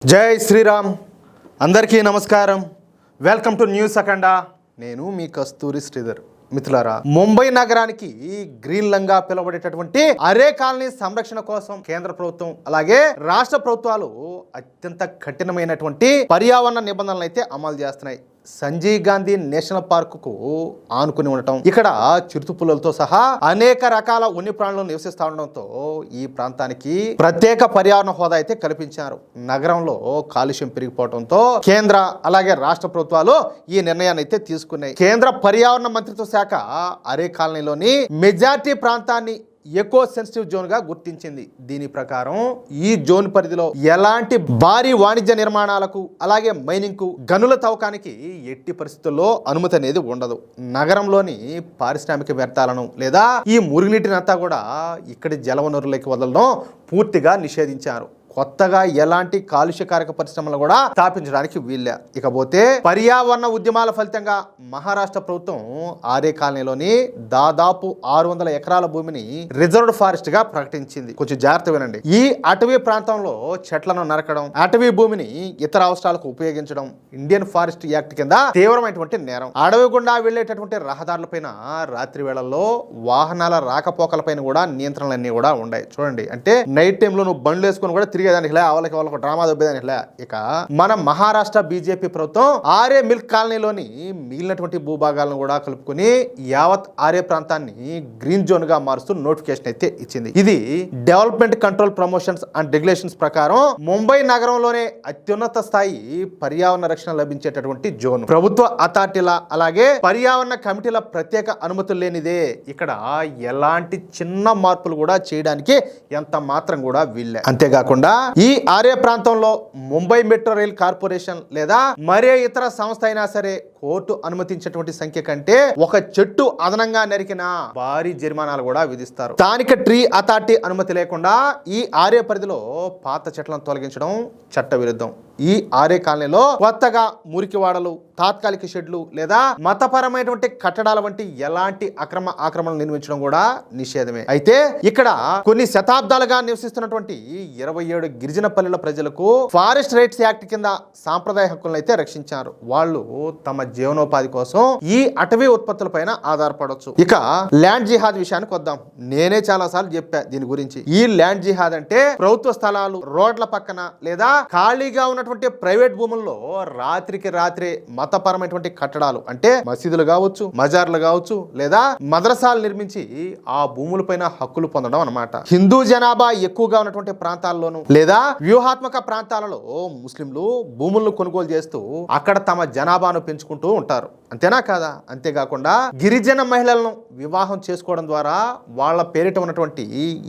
జై శ్రీరామ్. అందరికీ నమస్కారం. వెల్కమ్ టు న్యూస్ అఖండ. నేను మీ కస్తూరి శ్రీధర్. మిత్రులారా, ముంబై నగరానికి గ్రీన్ లంగా పిలువబడేటటువంటి అరే కాలనీ సంరక్షణ కోసం కేంద్ర ప్రభుత్వం అలాగే రాష్ట్ర ప్రభుత్వాలు అత్యంత కఠినమైనటువంటి పర్యావరణ నిబంధనలు అయితే అమలు చేస్తున్నాయి. సంజయ్ గాంధీ నేషనల్ పార్క్ కు ఆనుకుని ఉండటం, ఇక్కడ చిరుతపులులతో సహా అనేక రకాల వన్యప్రాణులు నివసిస్తూ ఉండడంతో ఈ ప్రాంతానికి ప్రత్యేక పర్యావరణ హోదా అయితే కల్పించారు. నగరంలో కాలుష్యం పెరిగిపోవడంతో కేంద్ర అలాగే రాష్ట్ర ప్రభుత్వాలు ఈ నిర్ణయాన్ని అయితే తీసుకున్నాయి. కేంద్ర పర్యావరణ మంత్రిత్వ శాఖ అరే కాలనీలోని మెజార్టీ ప్రాంతాన్ని ఎకో సెన్సిటివ్ జోన్ గా గుర్తించింది. దీని ప్రకారం ఈ జోన్ పరిధిలో ఎలాంటి భారీ వాణిజ్య నిర్మాణాలకు అలాగే మైనింగ్ కు గనుల తవ్వకానికి ఎట్టి పరిస్థితుల్లో అనుమతి అనేది ఉండదు. నగరంలోని పారిశ్రామిక వ్యర్థాలను లేదా ఈ మురుగునీటినంతా కూడా ఇక్కడి జలవనరులకి వదలడం పూర్తిగా నిషేధించారు. కొత్తగా ఎలాంటి కాలుష్యకారక పరిశ్రమలు కూడా స్థాపించడానికి వీల్లే. ఇకపోతే పర్యావరణ ఉద్యమాల ఫలితంగా మహారాష్ట్ర ప్రభుత్వం ఆరే కాలనీలోని దాదాపు 600 ఎకరాల భూమిని రిజర్వ్డ్ ఫారెస్ట్ గా ప్రకటించింది. కొంచెం జాగ్రత్త వినండి. ఈ అటవీ ప్రాంతంలో చెట్లను నరకడం, అటవీ భూమిని ఇతర అవసరాలకు ఉపయోగించడం ఇండియన్ ఫారెస్ట్ యాక్ట్ కింద తీవ్రమైనటువంటి నేరం. అడవి గుండా వెళ్లేటటువంటి రహదారులపైన రాత్రి వేళల్లో వాహనాల రాకపోకలపైన కూడా నియంత్రణలన్నీ కూడా ఉన్నాయి. చూడండి, అంటే నైట్ టైంలో నువ్వు బండ్లు వేసుకుని కూడా తిరిగేదానికి వాళ్ళకి డ్రామా దొబ్బేదానికి. ఇక మన మహారాష్ట్ర బీజేపీ ప్రభుత్వం ఆరే మిల్క్ కాలనీలోని మిగిలినటువంటి భూభాగాలను కూడా కలుపుకుని యావత్ ఆరే ప్రాంతాన్ని గ్రీన్ జోన్ గా మారుస్తూ నోటిఫికేషన్ అయితే ఇచ్చింది. ఇది development control promotions and regulations ప్రకారం ముంబై నగరంలోనే అత్యున్నత స్థాయి పర్యావరణ రక్షణ లభించేటటువంటి జోన్. ప్రభుత్వ అథారిటీల అలాగే పర్యావరణ కమిటీల ప్రత్యేక అనుమతులు లేనిదే ఇక్కడ ఎలాంటి చిన్న మార్పులు కూడా చేయడానికి ఎంత మాత్రం కూడా వీల్లే. అంతేకాకుండా ఈ ఆరే ప్రాంతంలో ముంబై మెట్రో రైల్ కార్పొరేషన్ లేదా మరే ఇతర సంస్థ అయినా సరే కోర్టు అనుమతించేటువంటి సంఖ్య కంటే ఒక చెట్టు అదనంగా నరికిన భారీ జరిమానాలు కూడా విధిస్తారు. స్థానిక ట్రీ అథారిటీ అనుమతి లేకుండా ఈ ఆరే పరిధిలో పాత చెట్లను తొలగించడం చట్ట విరుద్ధం. ఈ ఆరే కాలనీలో కొత్తగా మురికివాడలు, తాత్కాలిక షెడ్లు లేదా మతపరమైనటువంటి కట్టడాల వంటి ఎలాంటి ఆక్రమణలు నిర్మించడం కూడా నిషేధమే. అయితే ఇక్కడ కొన్ని శతాబ్దాలుగా నివసిస్తున్నటువంటి 27 గిరిజన పల్లెల ప్రజలకు ఫారెస్ట్ రైట్స్ యాక్ట్ కింద సాంప్రదాయ హక్కులను అయితే రక్షించారు. వాళ్ళు తమ జీవనోపాధి కోసం ఈ అటవీ ఉత్పత్తుల పైన ఆధారపడవచ్చు. ఇక ల్యాండ్ జిహాద్ విషయానికి వద్దాం. నేనే చాలా సార్లు చెప్పా దీని గురించి. ఈ ల్యాండ్ జిహాద్ అంటే ప్రభుత్వ స్థలాలు, రోడ్ల పక్కన లేదా ఖాళీగా ఉన్నటువంటి ప్రైవేట్ భూముల్లో రాత్రికి రాత్రే మతపరమైనటువంటి కట్టడాలు అంటే మసీదులు కావచ్చు, మజార్లు కావచ్చు లేదా మద్రసాలు నిర్మించి ఆ భూములపైన హక్కులు పొందడం అన్నమాట. హిందూ జనాభా ఎక్కువగా ఉన్నటువంటి ప్రాంతాల్లోనూ లేదా వ్యూహాత్మక ప్రాంతాలలో ముస్లింలు భూములను కొనుగోలు చేస్తూ అక్కడ తమ జనాభాను పెంచుకుంటూ ఉంటారు. అంతేనా కాదా? అంతేకాకుండా గిరిజన మహిళలను వివాహం చేసుకోవడం ద్వారా వాళ్ళ పేరిట ఉన్నటువంటి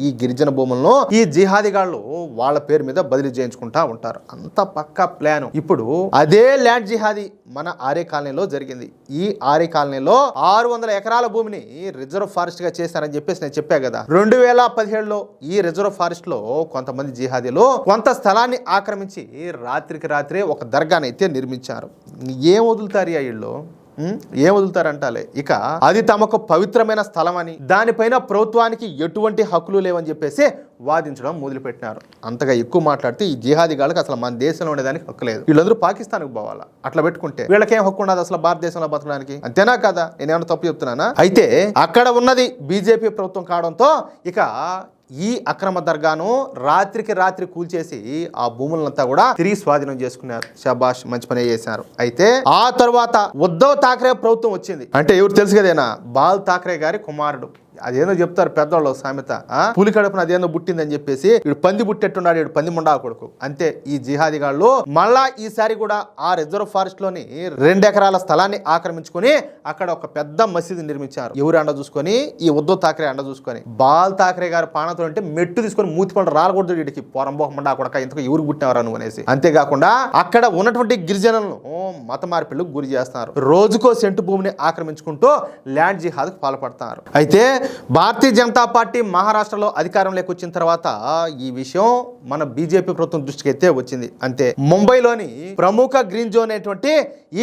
ఈ గిరిజన భూములను ఈ జిహాదీగాళ్ళు వాళ్ళ పేరు మీద బదిలీ చేయించుకుంటా ఉంటారు. అంత పక్కా ప్లాన్. ఇప్పుడు అదే ల్యాండ్ జిహాదీ మన ఆరే కాలనీలో జరిగింది. ఈ ఆరే కాలనీలో 600 ఎకరాల భూమిని రిజర్వ్ ఫారెస్ట్ గా చేశారని చెప్పేసి నేను చెప్పా కదా. 2017లో ఈ రిజర్వ్ ఫారెస్ట్ లో కొంతమంది జిహాదీలు కొంత స్థలాన్ని ఆక్రమించి రాత్రికి రాత్రే ఒక దర్గాని అయితే నిర్మించారు. ఏం వదులుతారు వీళ్ళు? ఏం వదులుతారంటాలే. ఇక అది తమకు పవిత్రమైన స్థలం అని, దానిపైన ప్రభుత్వానికి ఎటువంటి హక్కులు లేవని చెప్పేసి వాదించడం మొదలుపెట్టినారు. అంతగా ఎక్కువ మాట్లాడితే ఈ జిహాదీగాళ్ళకి అసలు మన దేశంలో ఉండేదానికి హక్కు లేదు. వీళ్ళందరూ పాకిస్తాన్కి పోవాలా. అట్లా పెట్టుకుంటే వీళ్ళకేం హక్కు ఉండదు అసలు భారతదేశంలో బతకడానికి? అంతేనా కదా? నేనేమన్నా తప్పు చెప్తున్నానా? అయితే అక్కడ ఉన్నది బీజేపీ ప్రభుత్వం కావడంతో ఇక ఈ అక్రమ దర్గాను రాత్రికి రాత్రి కూల్చేసి ఆ భూములంతా కూడా తిరిగి స్వాధీనం చేసుకున్నారు. శబాష్, మంచి పని చేశారు. అయితే ఆ తర్వాత ఉద్ధవ్ ఠాక్రే ప్రభుత్వం వచ్చింది. అంటే ఎవరు తెలుసు కదేనా? బాల్ ఠాక్రే గారి కుమారుడు. అదేందో చెప్తారు పెద్దవాళ్ళు సామెత, పులి కడుపున అదేందో పుట్టిందని చెప్పేసి ఇడు పంది పుట్టెట్టున్నాడు, ఇడు పంది ముండా కొడుకు. అంతే ఈ జిహాదీగాళ్ళు మళ్ళా ఈసారి కూడా ఆ రిజర్వ్ ఫారెస్ట్ లోని 2 ఎకరాల స్థలాన్ని ఆక్రమించుకొని అక్కడ ఒక పెద్ద మసీదు నిర్మించారు. ఎవరు అండ చూసుకొని? ఈ ఉద్ధవ్ ఠాక్రే అండ చూసుకొని. బాల్ ఠాక్రే గారి పానతో అంటే మెట్టు తీసుకొని మూతి పళ్ళు రాలకూడదు వీడికి, పోరంబోహ ముండా కొడక, ఇంతకు ఎవరు పుట్టినవారు నువ్వు అనేసి. అంతేకాకుండా అక్కడ ఉన్నటువంటి గిరిజనులను మత మార్పిళ్లకు గురి చేస్తున్నారు. రోజుకో సెంటు భూమిని ఆక్రమించుకుంటూ ల్యాండ్ జిహాద్కు పాల్పడుతున్నారు. అయితే భారతీయ జనతా పార్టీ మహారాష్ట్రలో అధికారంలోకి వచ్చిన తర్వాత ఈ విషయం మన బీజేపీ ప్రభుత్వం దృష్టికి అయితే వచ్చింది. అంతే, ముంబైలోని ప్రముఖ గ్రీన్ జోన్ అయినటువంటి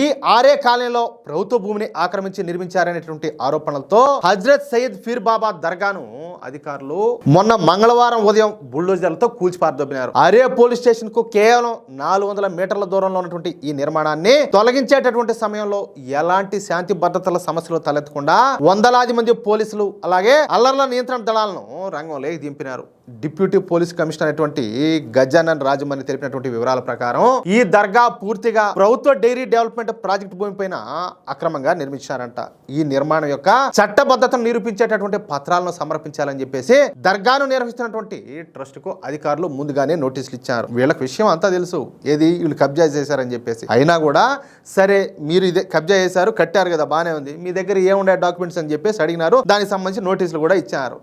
ఈ ఆర్ఏ కాలనీలో ప్రభుత్వ భూమిని ఆక్రమించి నిర్మించారనేటువంటి ఆరోపణలతో హజ్రత్ సయ్యద్ పీర్ బాబా దర్గాను అధికారులు మొన్న మంగళవారం ఉదయం బుల్డోజర్లతో కూల్చిపారదొబ్బినారు. ఆర్ఏ పోలీస్ స్టేషన్ కు కేవలం 400 మీటర్ల దూరంలో ఉన్నటువంటి ఈ నిర్మాణాన్ని తొలగించేటటువంటి సమయంలో ఎలాంటి శాంతి భద్రతల సమస్యలు తలెత్తకుండా వందలాది మంది పోలీసులు అలాగే అల్లర్ల నియంత్రణ దళాలను రంగంలోకి దింపినారు. డిప్యూటీ పోలీస్ కమిషనర్ అయినటువంటి గజానన్ రాజమని తెలిపినటువంటి వివరాల ప్రకారం ఈ దర్గా పూర్తిగా ప్రభుత్వ డైరీ డెవలప్మెంట్ ప్రాజెక్ట్ భూమిపైన అక్రమంగా నిర్మించారంట. ఈ నిర్మాణం యొక్క చట్టబద్ధతను నిరూపించేటటువంటి పత్రాలను సమర్పించాలని చెప్పేసి దర్గాను నిర్వహిస్తున్నటువంటి ట్రస్ట్ కు అధికారులు ముందుగానే నోటీసులు ఇచ్చారు. వీళ్ళకి విషయం అంతా తెలుసు, ఏది వీళ్ళు కబ్జా చేశారని చెప్పేసి. అయినా కూడా సరే, మీరు ఇదే కబ్జా చేశారు, కట్టారు కదా, బానే ఉంది, మీ దగ్గర ఏముండే డాక్యుమెంట్స్ అని చెప్పేసి అడిగినారు. దానికి సంబంధించి నోటీసులు కూడా ఇచ్చారు.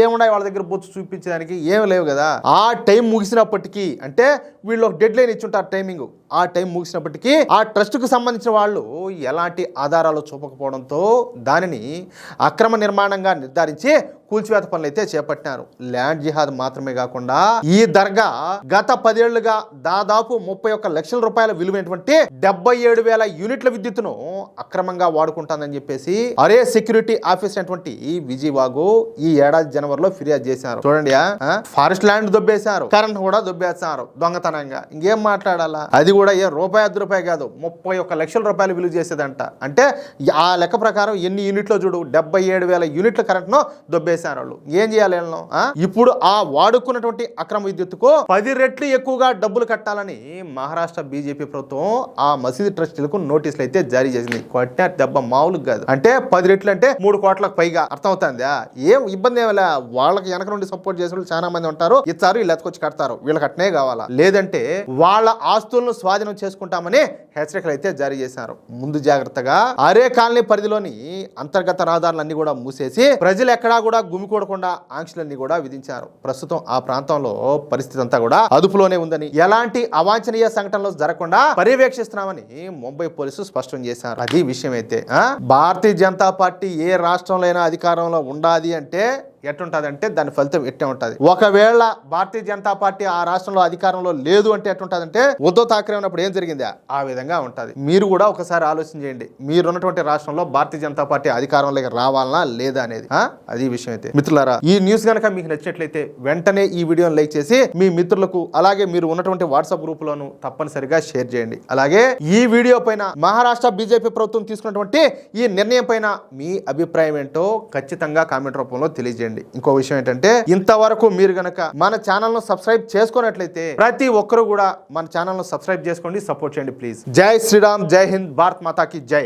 ఏమున్నాయి వాళ్ళ దగ్గర బొచ్చు చూపించడానికి? ఏం లేవు కదా. ఆ టైం ముగిసినప్పటికీ, అంటే వీళ్ళు ఒక డెడ్ లైన్ ఇచ్చుంటారు టైమింగ్, ఆ టైం ముగిసినప్పటికీ ఆ ట్రస్ట్ కు సంబంధించిన వాళ్ళు ఎలాంటి ఆధారాలు చూపకపోవడంతో దానిని అక్రమ నిర్మాణంగా నిర్ధారించి కూల్చివేత పనులు అయితే చేపట్టినారు. ల్యాండ్ జిహాద్ మాత్రమే కాకుండా ఈ దర్గా గత 10 ఏళ్లుగా దాదాపు 31 లక్షల రూపాయల విలువైనటువంటి 77,000 యూనిట్ల విద్యుత్తును అక్రమంగా వాడుకుంటానని చెప్పేసి అరే సెక్యూరిటీ ఆఫీసర్ అయినటువంటి విజయవాగు ఈ ఏడాది జనవరిలో ఫిర్యాదు చేశారు. చూడండి, ఫారెస్ట్ ల్యాండ్ దొబ్బేశారు, కరెంట్ కూడా దొబ్బేశారు దొంగతనంగా. ఇంకేం మాట్లాడాలా? అది కూడా ఏ రూపాయి 10 రూపాయి కాదు, 31 లక్షల రూపాయలు విలువ చేసేదంట. అంటే ఆ లెక్క ప్రకారం ఎన్ని యూనిట్లో చూడు, 77,000 యూనిట్ల కరెంట్ ను దొబ్బేశారు. వాళ్ళు ఏం చేయాలి? ఇప్పుడు ఆ వాడుకున్నటువంటి అక్రమ విద్యుత్తుకు 10 రెట్లు ఎక్కువగా డబ్బులు కట్టాలని మహారాష్ట్ర బీజేపీ ప్రభుత్వం ఆ మసీదు ట్రస్టీలకు నోటీసులు అయితే జారీ చేసింది. కొట్టిన దెబ్బ మామూలుగా కాదు. అంటే 10 రెట్లు అంటే 3 కోట్లకు పైగా. అర్థమవుతుందా? ఏం ఇబ్బంది ఏమలే, వాళ్ళకి వెనక నుండి సపోర్ట్ చేసే వాళ్ళు చాలా మంది ఉంటారు. ఇస్తారు, వీళ్ళు ఎత్తుకొచ్చి కడతారు, వీళ్ళకి అట్నే కావాలా, లేదంటే వాళ్ళ ఆస్తులను స్వాధీనం చేసుకుంటామని హెచ్చరికలు అయితే జారీ చేశారు. ముందు జాగ్రత్తగా ఆరే కాలనీ పరిధిలోని అంతర్గత రహదారులన్నీ కూడా మూసేసి ప్రజలు ఎక్కడా కూడా గుమికూడకుండా ఆంక్షలన్నీ కూడా విధించారు. ప్రస్తుతం ఆ ప్రాంతంలో పరిస్థితి అంతా కూడా అదుపులోనే ఉందని, ఎలాంటి అవాంఛనీయ సంఘటనలు జరగకుండా పర్యవేక్షిస్తున్నామని ముంబై పోలీసులు స్పష్టం చేశారు. అది విషయం అయితే భారతీయ జనతా పార్టీ ఏ రాష్ట్రంలో అయినా అధికారంలో ఉండాలి అంటే ఎట్టుంటదంటే దాని ఫలితం ఎట్టే ఉంటది. ఒకవేళ భారతీయ జనతా పార్టీ ఆ రాష్ట్రంలో అధికారంలో లేదు అంటే ఎట్టుంటదంటే ఉద్ధవ్ ఠాక్రే ఉన్నప్పుడు ఏం జరిగింది ఆ విధంగా ఉంటది. మీరు కూడా ఒకసారి ఆలోచన చేయండి, మీరున్నటువంటి రాష్ట్రంలో భారతీయ జనతా పార్టీ అధికారంలోకి రావాలనా లేదా అనేది. అది విషయం అయితే మిత్రులారా, ఈ న్యూస్ కనుక మీకు నచ్చినట్లయితే వెంటనే ఈ వీడియోని లైక్ చేసి మీ మిత్రులకు అలాగే మీరు ఉన్నటువంటి వాట్సాప్ గ్రూప్ లోను తప్పనిసరిగా షేర్ చేయండి. అలాగే ఈ వీడియో పైన మహారాష్ట్ర బీజేపీ ప్రభుత్వం తీసుకున్నటువంటి ఈ నిర్ణయం పైన మీ అభిప్రాయం ఏంటో ఖచ్చితంగా కామెంట్ రూపంలో తెలియజేయండి. ఇంకో విషయం ఏంటంటే, ఇంతవరకు మీరు గనక మన ఛానల్ ను సబ్స్క్రైబ్ చేసుకున్నట్లయితే ప్రతి ఒక్కరు కూడా మన ఛానల్ ను సబ్స్క్రైబ్ చేసుకోండి, సపోర్ట్ చేయండి ప్లీజ్. జై శ్రీరామ్, జై హింద్, భారత్ మాతా కీ జై.